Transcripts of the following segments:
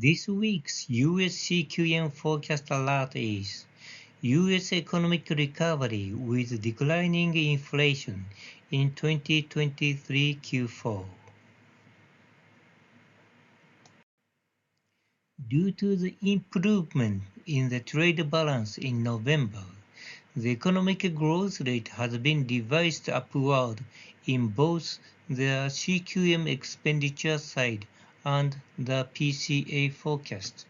This week's US CQM Forecast Alert is US economic recovery with declining inflation in 2023 Q4. Due to the improvement in the trade balance in November, the economic growth rate has been revised upward in both the CQM expenditure side and the PCA forecast.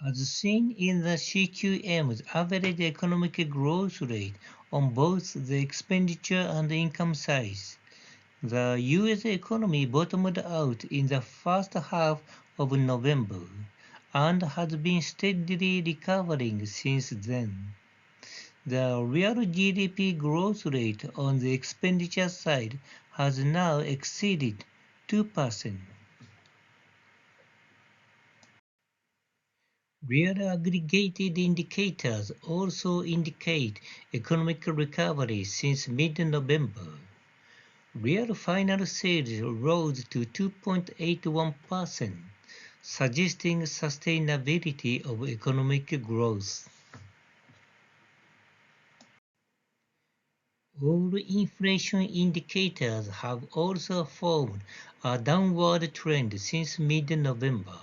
As seen in the CQM's average economic growth rate on both the expenditure and income sides, the US economy bottomed out in the first half of November and has been steadily recovering since then. The real GDP growth rate on the expenditure side has now exceeded 2%. Real aggregated indicators also indicate economic recovery since mid-November. Real final sales rose to 2.81%, suggesting sustainability of economic growth. All inflation indicators have also formed a downward trend since mid-November.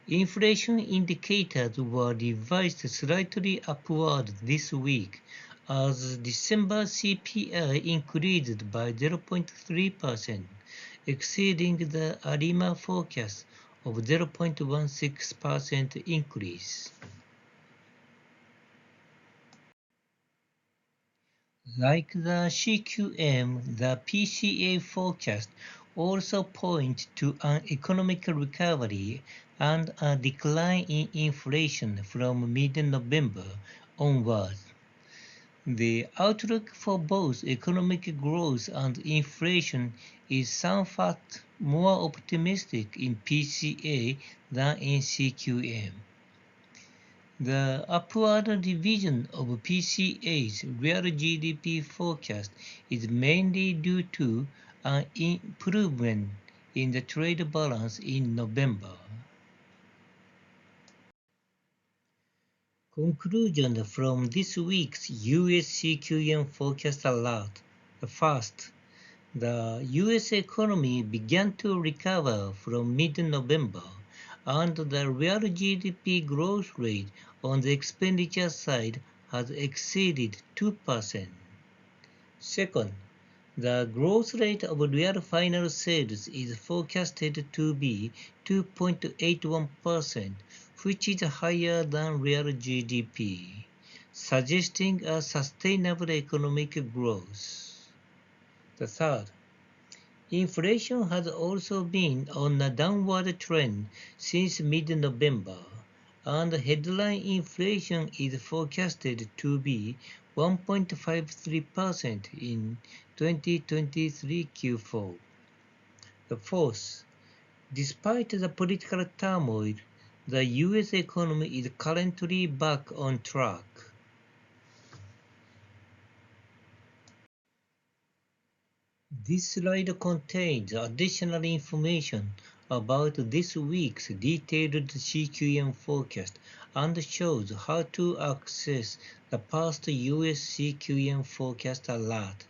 Inflation indicators were revised slightly upward this week as December CPI increased by 0.3%, exceeding the ARIMA forecast of 0.16% increase. Like the CQM, the PCA forecast also point to an economic recovery and a decline in inflation from mid-November onward. The outlook for both economic growth and inflation is somewhat more optimistic in PCA than in CQM. The upward revision of PCA's real GDP forecast is mainly due to an improvement in the trade balance in November. Conclusion from this week's US CQM Forecast Alert. First, the US economy began to recover from mid-November, and the real GDP growth rate on the expenditure side has exceeded 2%. Second, the growth rate of real final sales is forecasted to be 2.81%, which is higher than real GDP, suggesting a sustainable economic growth. The third, inflation has also been on a downward trend since mid-November, and headline inflation is forecasted to be 1.53% in 2023 Q4. The fourth, despite the political turmoil, the US economy is currently back on track. This slide contains additional information about this week's detailed CQM forecast and shows how to access the past US CQM forecast alert.